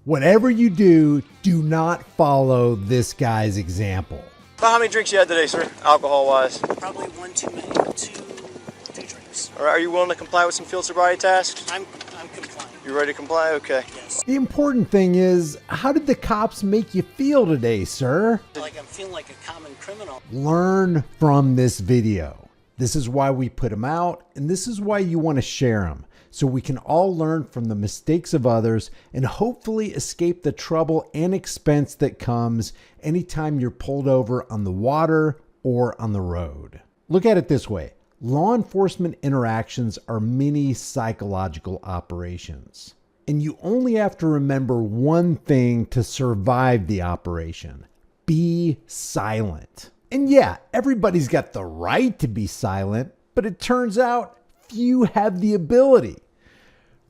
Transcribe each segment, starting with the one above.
Whatever you do, do not follow this guy's example. About how many drinks you had today, sir, alcohol-wise? Probably one too many. Two drinks. All right, are you willing to comply with some field sobriety tasks? I'm compliant. You ready to comply? Okay. Yes. The important thing is, how did the cops make you feel today, sir? Like I'm feeling like a common criminal. Learn from this video. This is why we put them out, and this is why you want to share them, so we can all learn from the mistakes of others and hopefully escape the trouble and expense that comes anytime you're pulled over on the water or on the road. Look at it this way. Law enforcement interactions are mini psychological operations, and you only have to remember one thing to survive the operation: be silent. And yeah, everybody's got the right to be silent, but it turns out few have the ability.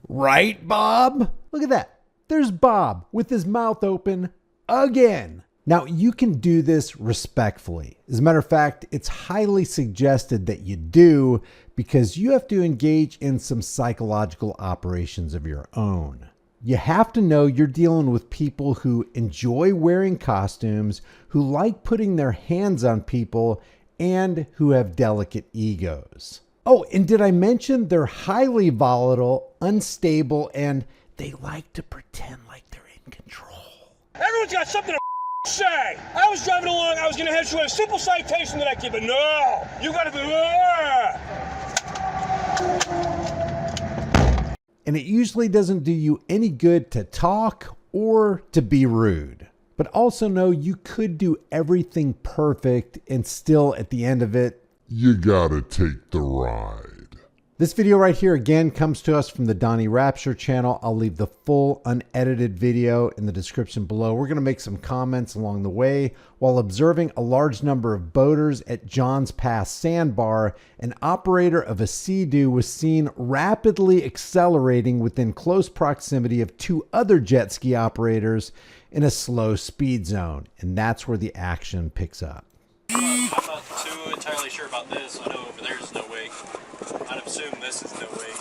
Right, Bob? Look at that. There's Bob with his mouth open again. Now, you can do this respectfully. As a matter of fact, it's highly suggested that you do, because you have to engage in some psychological operations of your own. You have to know you're dealing with people who enjoy wearing costumes, who like putting their hands on people, and who have delicate egos. Oh, and did I mention they're highly volatile, unstable, and they like to pretend like they're in control. Everyone's got something to say. I was driving along, I was going to head to a simple citation that I give, but no, you got to be. And it usually doesn't do you any good to talk or to be rude. But also know you could do everything perfect and still at the end of it, you gotta take the ride. This video right here again comes to us from the Donnie Rapture channel. I'll leave the full unedited video in the description below. We're going to make some comments along the way. While observing a large number of boaters at John's Pass Sandbar, an operator of a Sea-Doo was seen rapidly accelerating within close proximity of two other jet ski operators in a slow speed zone. And that's where the action picks up. I'm not too entirely sure about this. I know over there is no way. I'd assume this is no way.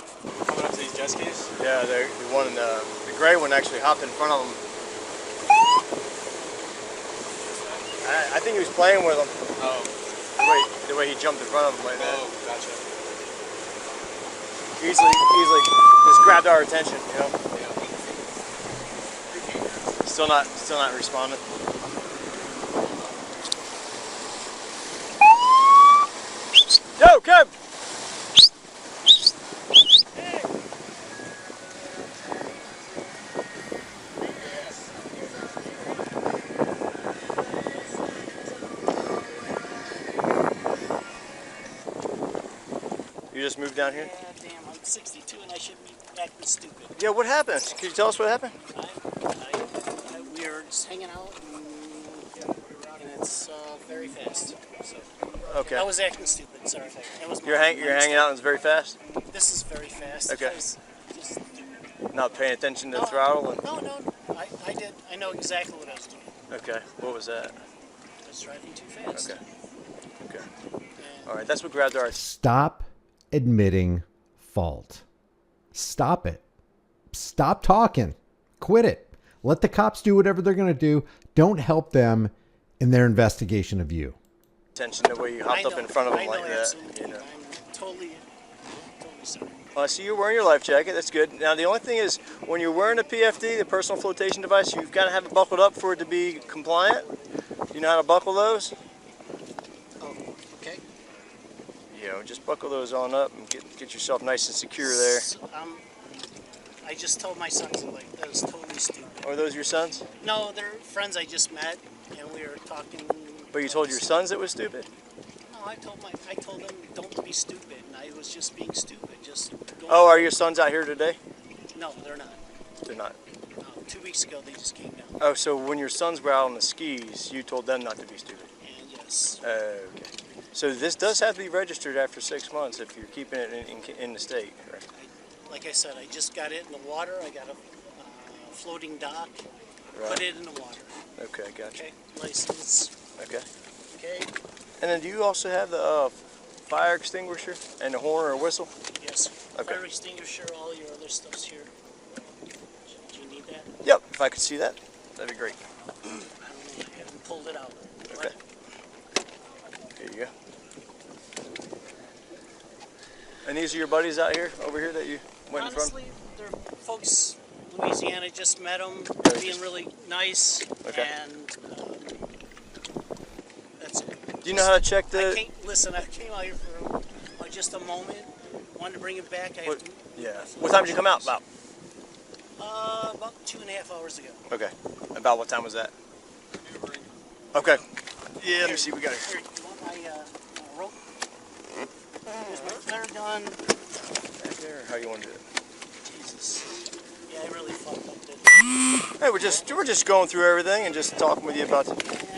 Coming up to these jet skis? Yeah, the one in the gray one actually hopped in front of him. I think he was playing with them. Oh. The way he jumped in front of him like that. Oh, gotcha. Easily just grabbed our attention, you know. Yeah. Still not responding. Yo, Kev! You just moved down here? Yeah, damn, I'm 62 and I shouldn't be acting stupid. Yeah, what happened? Can you tell us what happened? We were just hanging out and it's very fast. So. Okay. I was acting stupid, sorry. That was You're hanging out and it's very fast? This is very fast. Okay. Just not paying attention to the throttle? And... No, I did. I know exactly what I was doing. Okay, what was that? I was driving too fast. Okay. All right, that's what grabbed our... Stop admitting fault. Stop it. Stop talking. Quit it. Let the cops do whatever they're going to do. Don't help them in their investigation of you. Attention the way you hopped up in front of them like that. Absolutely. You know. I'm totally sorry. Well, I see you're wearing your life jacket. That's good. Now, the only thing is, when you're wearing a PFD, the personal flotation device, you've got to have it buckled up for it to be compliant. You know how to buckle those? Oh, okay. You know, just buckle those on up and get yourself nice and secure there. So, I just told my sons, like, that was totally stupid. Are those your sons? No, they're friends I just met, and we were talking. But you told your sons it was stupid? No, I told them don't be stupid, and I was just being stupid. Just. Oh, are your sons out here today? No, they're not. They're not. 2 weeks ago they just came down. Oh, so when your sons were out on the skis, you told them not to be stupid? And yes. Okay. So this does have to be registered after 6 months if you're keeping it in the state, right? Like I said, I just got it in the water. I got a floating dock. Right. Put it in the water. Okay, gotcha. Okay, license. Okay. Okay. And then do you also have the fire extinguisher and the horn or whistle? Yes. Okay. Fire extinguisher, all your other stuff's here. Do you need that? Yep, if I could see that, that'd be great. I don't know, I haven't pulled it out. Okay. Here you go. And these are your buddies out here, over here, that you went in front? Honestly, they're folks, Louisiana, just met them, being really nice, Okay. and that's it. Do you know how to check the... I came out here for just a moment, wanted to bring it back. Yeah. What time did you come out? About? About 2.5 hours ago. Okay. About what time was that? Okay. Yeah, let me see. We got it. Here, you want my rope? Here's my flare gun. Right there. How you want to do it? Jesus. Yeah, I really fucked up, didn't I? Hey, we're just going through everything and just talking with you about.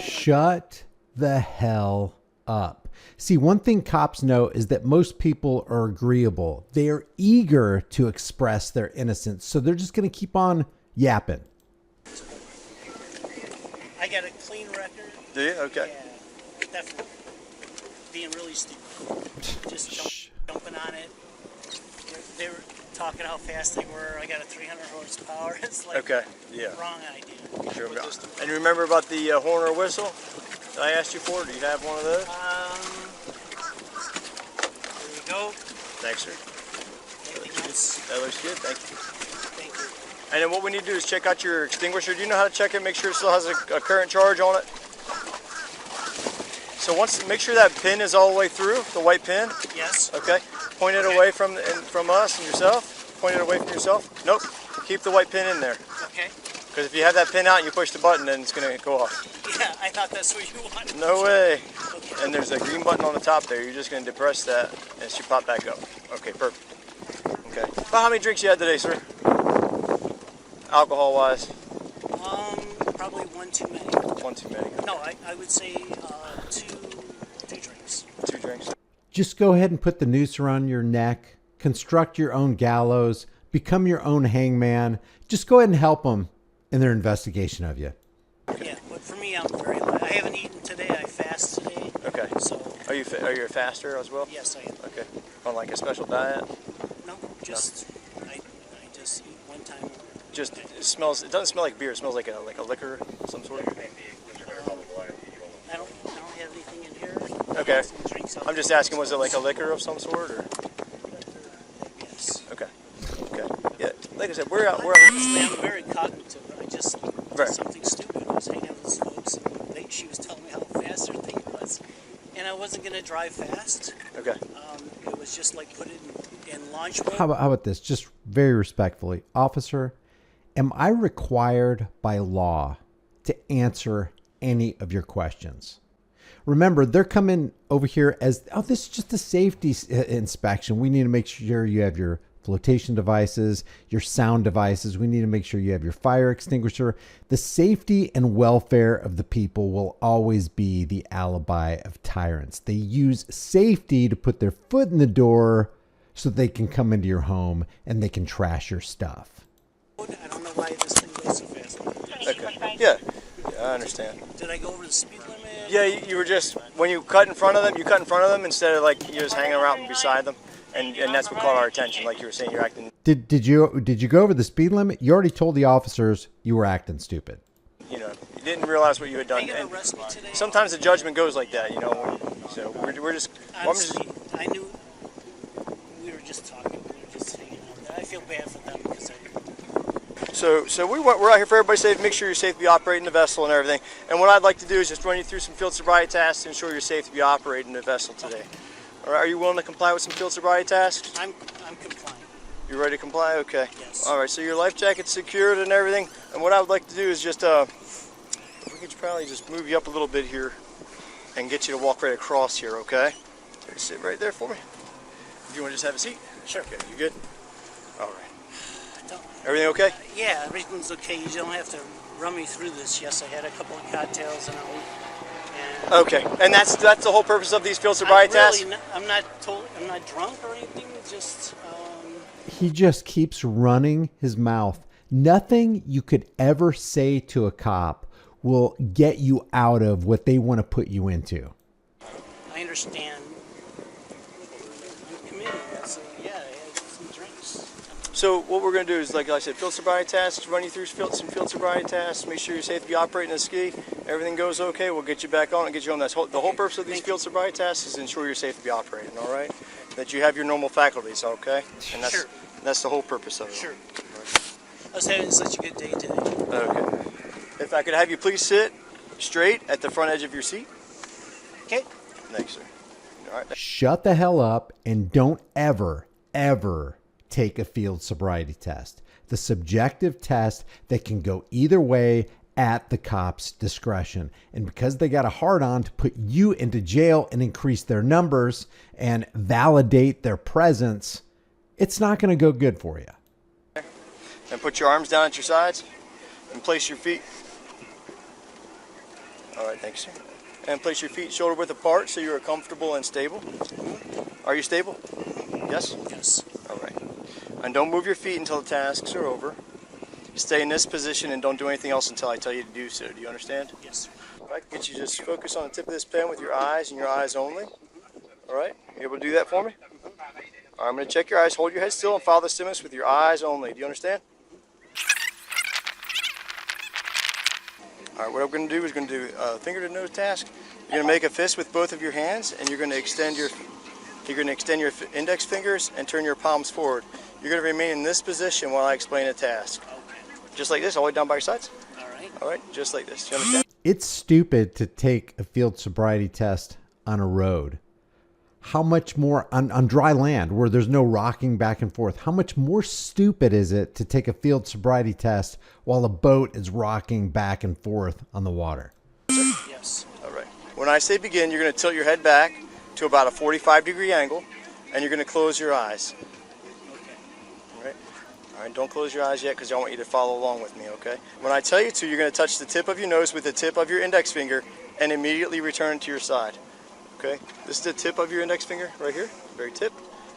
Shut the hell up. See, one thing cops know is that most people are agreeable. They are eager to express their innocence, so they're just going to keep on yapping. I got a clean record. Do you? Okay. Yeah, definitely. Being really stupid. Just jumping on it. They were talking how fast they were. I got a 300 horsepower. It's like Okay. Yeah. wrong idea. Sure. And you remember about the horn or whistle that I asked you for? Do you have one of those? There you go. Thanks, sir. Anything else? That looks good. Thank you. Thank you. And then what we need to do is check out your extinguisher. Do you know how to check it? Make sure it still has a current charge on it. So make sure that pin is all the way through, the white pin. Yes. Okay. Point it away from us and yourself. Point it away from yourself. Nope. Keep the white pin in there. Okay. Because if you have that pin out and you push the button, then it's going to go off. Yeah, I thought that's what you wanted. No way. Okay. And there's a green button on the top there. You're just going to depress that and it should pop back up. Okay, perfect. Okay. About how many drinks you had today, sir? Alcohol-wise? Probably one too many. One too many. No, I would say two drinks. 2 drinks. Just go ahead and put the noose around your neck, construct your own gallows, become your own hangman. Just go ahead and help them in their investigation of you. Yeah, but for me, I'm very light. I haven't eaten today. I fast today. Okay. So. Are you a faster as well? Yes, I am. Okay. On like a special diet? No, just I just eat one time. Just it smells. It doesn't smell like beer. It smells like a liquor of some sort. I don't have anything in here. Okay. Drinks out I'm just there. asking, was it like a liquor of some sort or? Yes. Okay. Okay. Yeah. Like I said, we're out. Honestly, I'm very cognitive. I just Right. did something stupid. I was hanging out with folks, and she was telling me how fast their thing was, and I wasn't gonna drive fast. Okay. It was just like put it in launch mode. How about this? Just very respectfully, officer, am I required by law to answer any of your questions? Remember, they're coming over here as, oh, this is just a safety inspection. We need to make sure you have your flotation devices, your sound devices. We need to make sure you have your fire extinguisher. The safety and welfare of the people will always be the alibi of tyrants. They use safety to put their foot in the door so they can come into your home and they can trash your stuff. I don't know why this thing goes so fast. Okay. Yeah. I understand. Did I go over the speed limit? Yeah, you were just, when you cut in front of them, you cut in front of them instead of like you just hanging around beside them. And that's what caught our attention. Like you were saying, you're acting. Did you go over the speed limit? You already told the officers you were acting stupid. You didn't realize what you had done. Are you And gonna arrest me today? sometimes the judgment goes like that, So we're just. Honestly, I knew we were just talking. We were just hanging out. I feel bad for them because So we're out here for everybody's safe. Make sure you're safe to be operating the vessel and everything. And what I'd like to do is just run you through some field sobriety tasks to ensure you're safe to be operating the vessel today. All right, are you willing to comply with some field sobriety tasks? I'm compliant. You ready to comply? Okay. Yes. All right, so your life jacket's secured and everything. And what I would like to do is just, if we could probably just move you up a little bit here and get you to walk right across here, okay? Sit right there for me. If you want to just have a seat? Sure. Okay, you good? All right. Don't, Everything okay? yeah, everything's okay. You don't have to run me through this. Yes, I had a couple of cocktails and Okay, and that's the whole purpose of these field sobriety tests? I'm not drunk or anything. Just He just keeps running his mouth. Nothing you could ever say to a cop will get you out of what they want to put you into. I understand. I'm committed. So yeah, I had some drinks. So what we're going to do is, like I said, field sobriety tests, run you through some field sobriety tests, make sure you're safe to be operating a ski. Everything goes okay, we'll get you back on and get you home. The whole purpose of these field sobriety tests is to ensure you're safe to be operating, all right? That you have your normal faculties, okay? And that's the whole purpose of it. Sure. I was having such a good day today. Okay. If I could have you please sit straight at the front edge of your seat. Okay. Thanks, sir. All right. Shut the hell up and don't ever, ever take a field sobriety test. The subjective test that can go either way at the cop's discretion. And because they got a hard on to put you into jail and increase their numbers and validate their presence, it's not going to go good for you. And put your arms down at your sides and place your feet. All right, thanks, sir. And place your feet shoulder width apart so you are comfortable and stable. Are you stable? Yes? Yes. All right. And don't move your feet until the tasks are over. Stay in this position and don't do anything else until I tell you to do so. Do you understand? Yes, sir. All right, get you just focus on the tip of this pen with your eyes and your eyes only. All right, you able to do that for me? All right, I'm going to check your eyes. Hold your head still and follow the stimulus with your eyes only. Do you understand? All right, what I'm going to do is going to do a finger to nose task. You're going to make a fist with both of your hands, and you're going to extend your index fingers and turn your palms forward. You're going to remain in this position while I explain a task. Okay. Just like this, all the way down by your sides. All right. All right, just like this. Do you understand? It's stupid to take a field sobriety test on a road. How much more on dry land where there's no rocking back and forth? How much more stupid is it to take a field sobriety test while a boat is rocking back and forth on the water? Yes. All right. When I say begin, you're going to tilt your head back to about a 45-degree angle, and you're going to close your eyes. Okay. All right. All right. Don't close your eyes yet because I want you to follow along with me. Okay. When I tell you to, you're going to touch the tip of your nose with the tip of your index finger, and immediately return to your side. Okay. This is the tip of your index finger right here. Very tip.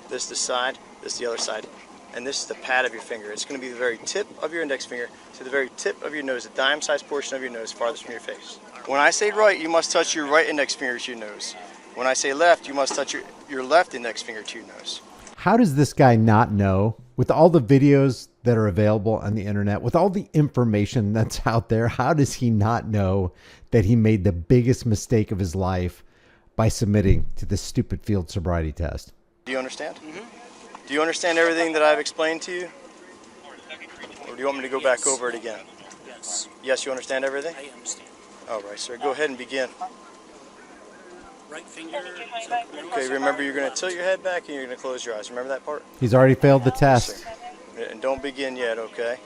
This is the side. This is the other side. And this is the pad of your finger. It's going to be the very tip of your index finger to the very tip of your nose, the dime-sized portion of your nose farthest from your face. When I say right, you must touch your right index finger to your nose. When I say left, you must touch your left index finger to your nose. How does this guy not know, with all the videos that are available on the internet, with all the information that's out there, how does he not know that he made the biggest mistake of his life by submitting to this stupid field sobriety test? Do you understand? Mm-hmm. Do you understand everything that I've explained to you? Or do you want me to go back over it again? Yes. Yes, you understand everything? I understand. All right, sir. Go ahead and begin. Right finger. Okay, remember you're going to tilt your head back and you're going to close your eyes. Remember that part? He's already failed the test. And don't begin yet, okay?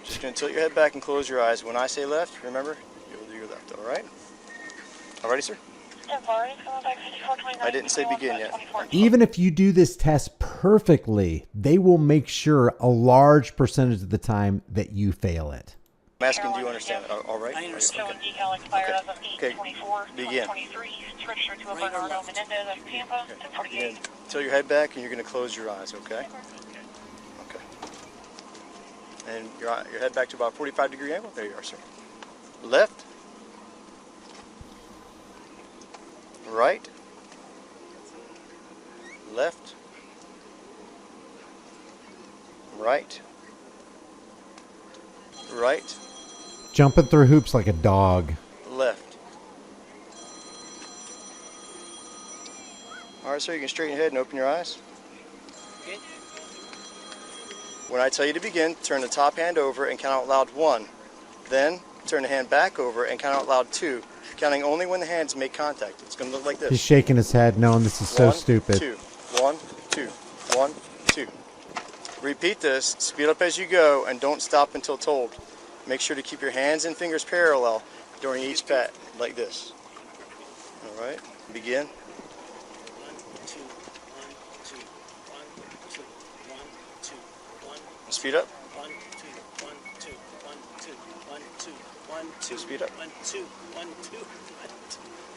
Just going to tilt your head back and close your eyes. When I say left, remember, you'll do your left, all right? All righty, sir? I didn't say begin yet. Even if you do this test perfectly, they will make sure a large percentage of the time that you fail it. I'm asking, do you understand it? All right? I understand. Okay. Begin. Begin. Tilt your head back and you're going to close your eyes, okay? Okay. And your head back to about 45-degree angle. There you are, sir. Left. Right. Left. Right. Right. Jumping through hoops like a dog. Left. All right, sir, you can straighten your head and open your eyes. Okay. When I tell you to begin, turn the top hand over and count out loud 1. Then turn the hand back over and count out loud 2, counting only when the hands make contact. It's going to look like this. He's shaking his head, knowing this is so 1, stupid. 2, 1, 2, 1, 2. Repeat this, speed up as you go, and don't stop until told. Make sure to keep your hands and fingers parallel during each pat, like this. All right, begin. 1, 2, 1, 2, 1, 2, 1, 2, 1. Speed up. 1, 2, 1, 2, 1, 2, 1, 2, 1, 2. Speed up. 1, 2, 1, 2,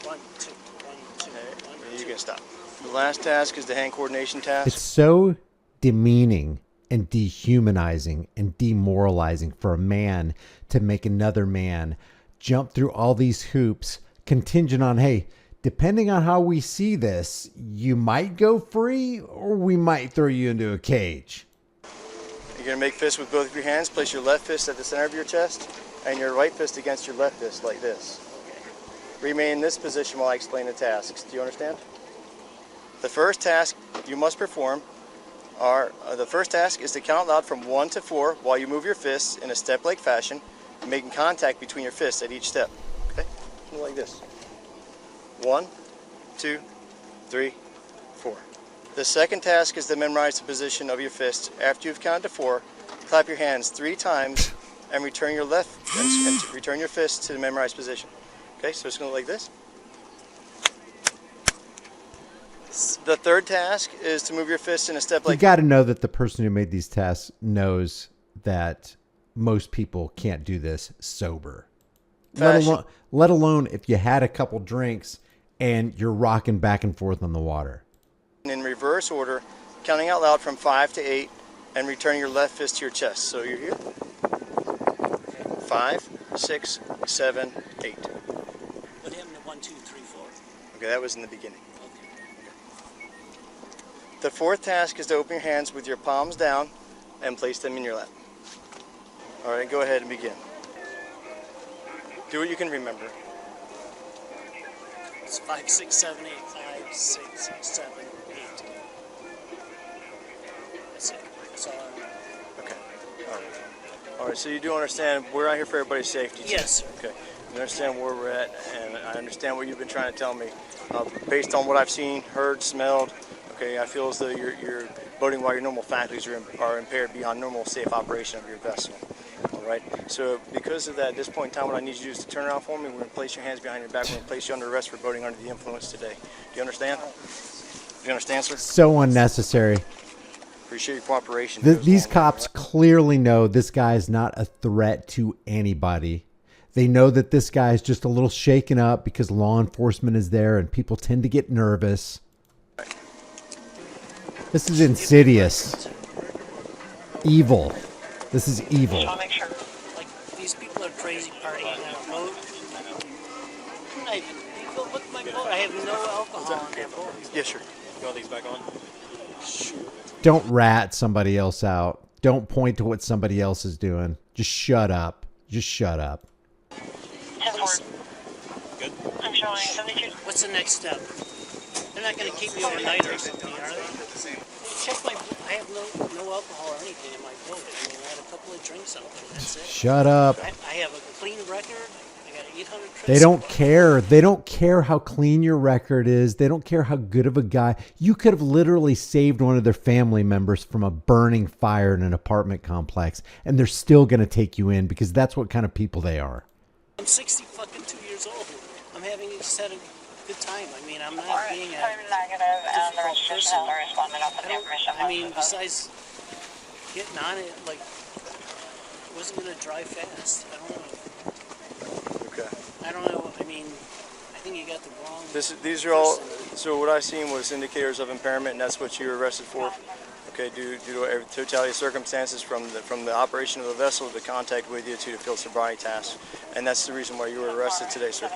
1, 2, 1, 2, 1, 2. You can stop. The last task is the hand coordination task. It's so demeaning and dehumanizing and demoralizing for a man to make another man jump through all these hoops contingent on, hey, depending on how we see this, you might go free or we might throw you into a cage. You're going to make fists with both of your hands. Place your left fist at the center of your chest and your right fist against your left fist like this. Remain in this position while I explain the tasks. Do you understand? The first task you must perform the first task is to count out loud from 1 to 4 while you move your fists in a step-like fashion, making contact between your fists at each step. Okay? Like this. 1, 2, 3, 4. The second task is to memorize the position of your fists. After you've counted to 4, clap your hands 3 times and return your return your fist to the memorized position. Okay, so it's going to look like this. The third task is to move your fist in a step like. You got to know that the person who made these tasks knows that most people can't do this sober. Let alone if you had a couple drinks and you're rocking back and forth on the water. In reverse order, counting out loud from 5 to 8 and returning your left fist to your chest. So you're here. 5, 6, 7, 8. What happened to 1, 2, 3, 4? Okay, that was in the beginning. The fourth task is to open your hands with your palms down and place them in your lap. All right, go ahead and begin. Do what you can remember. It's 5, 6, 7, 8. 5, 6, 7, 8. That's it. That's all I remember. Okay. All right, so you do understand we're out here for everybody's safety. Yes, sir. Okay. You understand where we're at, and I understand what you've been trying to tell me. Based on what I've seen, heard, smelled, okay, I feel as though you're boating while your normal faculties are impaired beyond normal safe operation of your vessel. All right. So because of that, at this point in time, what I need you to do is to turn around for me. We're going to place your hands behind your back. We're going to place you under arrest for boating under the influence today. Do you understand? Do you understand, sir? So unnecessary. Appreciate your cooperation. These cops clearly know this guy is not a threat to anybody. They know that this guy is just a little shaken up because law enforcement is there and people tend to get nervous. This is insidious. Evil. This is evil. I'll make sure. Like, these people are crazy partying on a boat. Look at my boat. I have no alcohol on that boat. Yes, sir. You want these back on? Don't rat somebody else out. Don't point to what somebody else is doing. Just shut up. Just shut up. Good. I'm showing 72. What's the next step? They're not going to keep me overnight or something, are they? Check my. I have no alcohol or anything in my boat. I mean, I had a couple of drinks out there. That's it. Shut up. I have a clean record. I got 800 trips. They don't care. They don't care how clean your record is. They don't care how good of a guy. You could have literally saved one of their family members from a burning fire in an apartment complex, and they're still going to take you in because that's what kind of people they are. I'm 60 fucking 2 years old. I'm having just had a good time. I mean, I'm not being a difficult person. I mean, besides getting on it, like, I wasn't going to drive fast. I don't know. Okay. I don't know. I mean, I think you got the wrong. These are all. So what I seen was indicators of impairment, and that's what you were arrested for. Okay, due to totality of circumstances from the operation of the vessel, the contact with you to the field sobriety task, and that's the reason why you were arrested today, sir,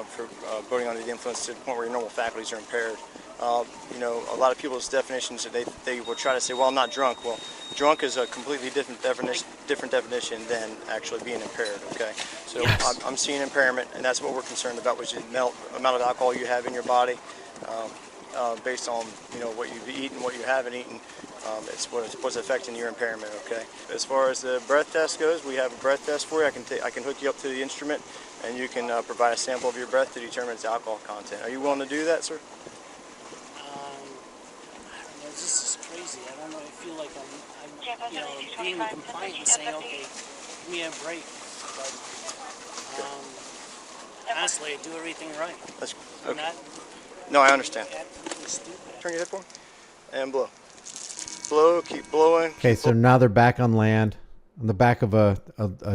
for boating under the influence to the point where your normal faculties are impaired. You know, a lot of people's definitions, they will try to say, well, I'm not drunk. Well, drunk is a completely different definition than actually being impaired. Okay, so yes. I'm seeing impairment, and that's what we're concerned about, which is the amount of alcohol you have in your body. Based on what you've eaten, what you haven't eaten, it's what's affecting your impairment. Okay. As far as the breath test goes, we have a breath test for you. I can hook you up to the instrument, and you can provide a sample of your breath to determine its alcohol content. Are you willing to do that, sir? I don't know. This is crazy. I don't know. I feel like I'm being compliant and saying, okay, give me a break. But honestly, I do everything right. That's okay. Not no, I understand. stupid. Turn your head for me and blow. Blow, keep blowing. Okay, so now they're back on land. On the back of a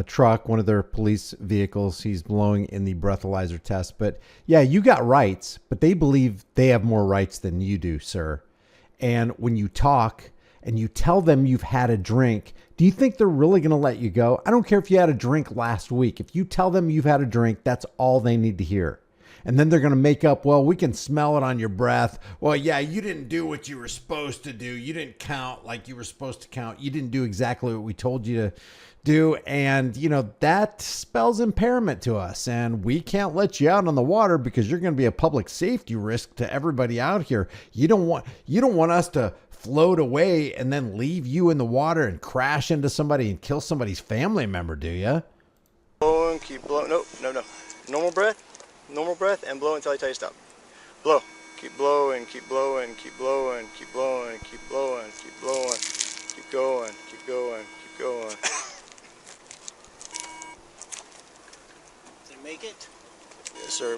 truck, one of their police vehicles, he's blowing in the breathalyzer test. But yeah, you got rights, but they believe they have more rights than you do, sir. And when you talk and you tell them you've had a drink, do you think they're really going to let you go? I don't care if you had a drink last week. If you tell them you've had a drink, that's all they need to hear. And then they're going to make up, well, we can smell it on your breath. Well, yeah, you didn't do what you were supposed to do. You didn't count like you were supposed to count. You didn't do exactly what we told you to do. And, you know, that spells impairment to us. And we can't let you out on the water because you're going to be a public safety risk to everybody out here. You don't want us to float away and then leave you in the water and crash into somebody and kill somebody's family member, do you? Blow and keep blowing. No. Normal breath, and blow until I tell you stop. Blow. Keep blowing, keep blowing, keep blowing, keep blowing, keep blowing, keep blowing, keep going, keep going, keep going. Did I make it? Yes, sir.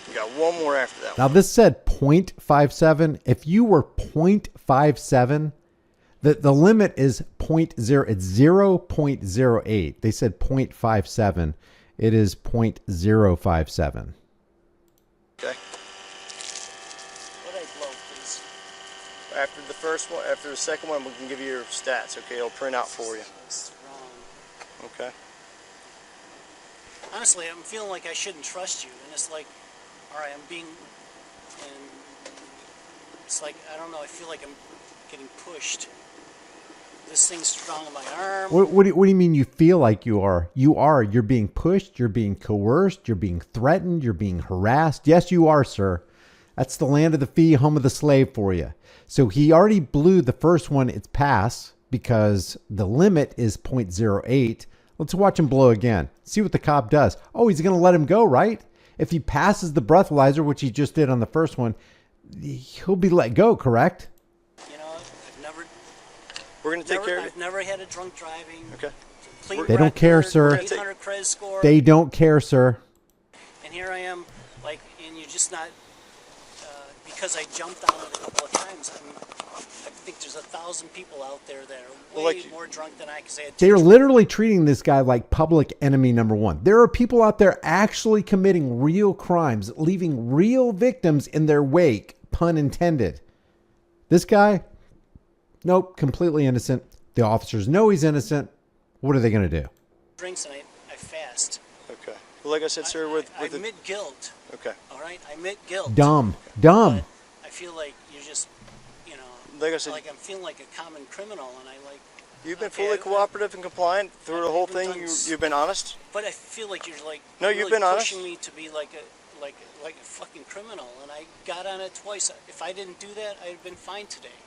We got one more after that. Now this said 0.57. If you were 0.57, the limit is 0.0. It's 0.08. They said 0.57. It is 0.057. Okay. What I blow, please? After the first one, after the second one, we can give you your stats. Okay, it'll print out for you. It's wrong. Okay. Honestly, I'm feeling like I shouldn't trust you, and it's like, all right, I'm being, and it's like, I don't know, I feel like I'm getting pushed. This thing's strong on my arm. What do you mean you feel like you are? You are. You're being pushed. You're being coerced. You're being threatened. You're being harassed. Yes, you are, sir. That's the land of the free, home of the slave for you. So he already blew the first one. It's pass because the limit is 0.08. Let's watch him blow again. See what the cop does. Oh, he's going to let him go, right? If he passes the breathalyzer, which he just did on the first one, he'll be let go, correct? You know, I've never. We're going to take care of it. I've never had a drunk driving. Okay. Complete They don't care, record, sir. 800 credit score. They don't care, sir. And here I am, like, and you're just not, because I jumped on it a couple of times. I think there's 1,000 people out there that are way more drunk than I, because They're literally treating this guy like public enemy number one. There are people out there actually committing real crimes, leaving real victims in their wake, pun intended. This guy, nope, completely innocent. The officers know he's innocent. What are they going to do? Drinks and I fast. Okay. Well, like I said, sir, I admit guilt. Okay. All right, I admit guilt. Dumb. But I feel like you're just, you know, like I said, like I'm feeling like a common criminal, and I like. You've been fully cooperative and compliant through the whole thing. You've been honest. But I feel like you're like. No, really you've been honest. pushing me to be like a fucking criminal, and I got on it twice. If I didn't do that, I'd have been fine today.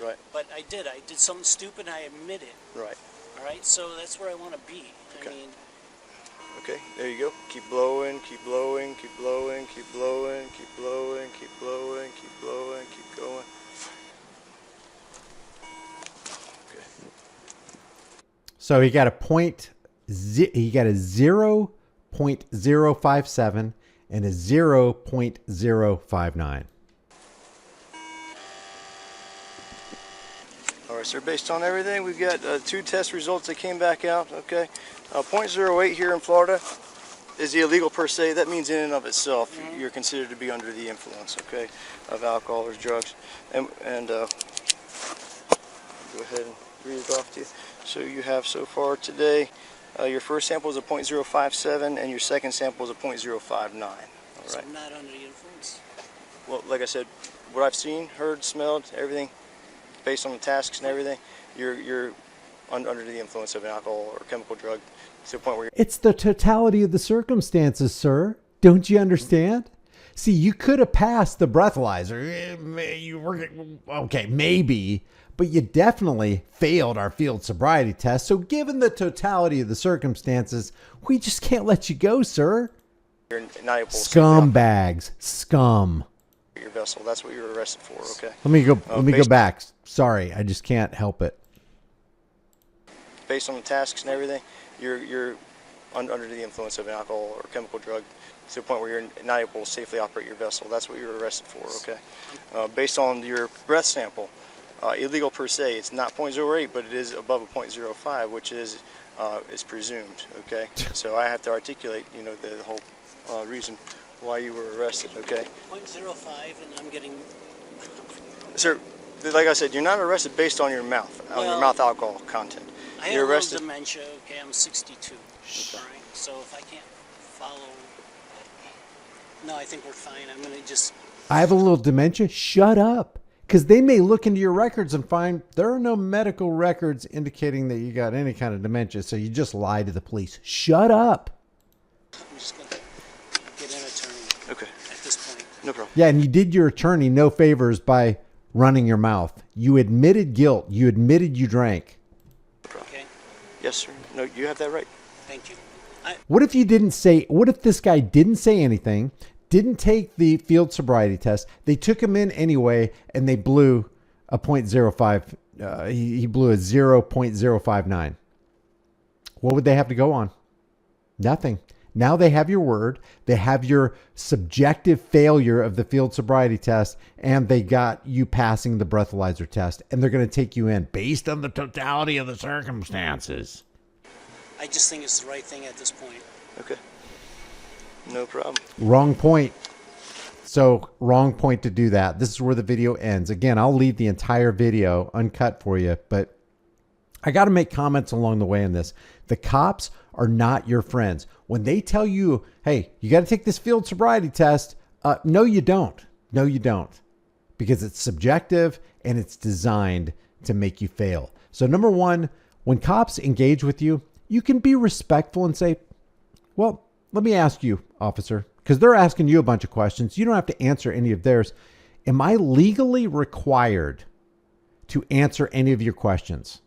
Right. But I did. I did something stupid, and I admit it. Right. All right. So that's where I want to be. Okay. I mean. Okay, there you go. Keep blowing, keep blowing, keep blowing, keep blowing, keep blowing, keep blowing, keep blowing, keep going. Okay. So he got a 0.057 and a 0.059. All right, sir, based on everything, we've got 2 test results that came back out, okay? 0.08 here in Florida is the illegal per se. That means in and of itself, you're considered to be under the influence, okay, of alcohol or drugs. And go ahead and read it off to you. So you have so far today, your first sample is a 0.057 and your second sample is a 0.059, all So right? I'm not under the influence. Well, like I said, what I've seen, heard, smelled, everything, based on the tasks and everything, you're under the influence of an alcohol or chemical drug to the point where It's the totality of the circumstances, sir. Don't you understand? See, you could have passed the breathalyzer. Okay, maybe, but you definitely failed our field sobriety test. So given the totality of the circumstances, we just can't let you go, sir. you're not able to Scumbags. Scum. your vessel. That's what you're arrested for, okay? Let me go back. Sorry, I just can't help it. Based on the tasks and everything, you're under the influence of an alcohol or chemical drug to the point where you're not able to safely operate your vessel. That's what you're arrested for, okay? Based on your breath sample, illegal per se, it's not 0.08, but it is above a 0.05, which is presumed, okay? So I have to articulate, you know, the whole reason why you were arrested, okay? 0.05, and I'm getting. Sir, like I said, you're not arrested based on your mouth, on your mouth alcohol content. I have You're a little arrested. dementia. Okay, I'm 62. All right, so if I can't follow No, I think we're fine. I'm going to just... I have a little dementia. Shut up. Because they may look into your records and find there are no medical records indicating that you got any kind of dementia. So you just lie to the police. Shut up. I'm just going to get an attorney. Okay. At this point. No problem. Yeah, and you did your attorney no favors by running your mouth. You admitted guilt. You admitted you drank. Okay. Yes, sir. No, you have that right. Thank you. What if you didn't say, what if this guy didn't say anything, didn't take the field sobriety test, they took him in anyway, and they blew a 0.05, he blew a 0.059. What would they have to go on? Nothing. Now they have your word, they have your subjective failure of the field sobriety test, and they got you passing the breathalyzer test, and they're going to take you in based on the totality of the circumstances. I just think it's the right thing at this point. Okay. No problem. Wrong point. So wrong point to do that. This is where the video ends. Again, I'll leave the entire video uncut for you, but I got to make comments along the way in this. The cops are not your friends. When they tell you, hey, you got to take this field sobriety test. No, you don't. No, you don't. Because it's subjective and it's designed to make you fail. So number one, when cops engage with you, you can be respectful and say, well, let me ask you, officer, because they're asking you a bunch of questions. You don't have to answer any of theirs. Am I legally required to answer any of your questions?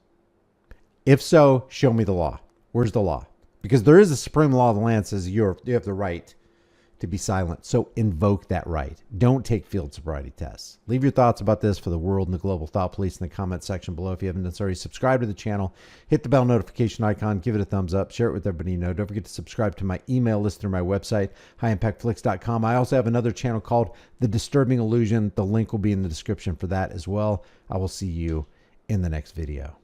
If so, show me the law. Where's the law? Because there is a supreme law of the land that says you have the right to be silent. So invoke that right. Don't take field sobriety tests. Leave your thoughts about this for the world and the global thought police in the comment section below. If you haven't done so already, subscribe to the channel, hit the bell notification icon, give it a thumbs up, share it with everybody you know. Don't forget to subscribe to my email list through my website, highimpactflix.com. I also have another channel called The Disturbing Illusion. The link will be in the description for that as well. I will see you in the next video.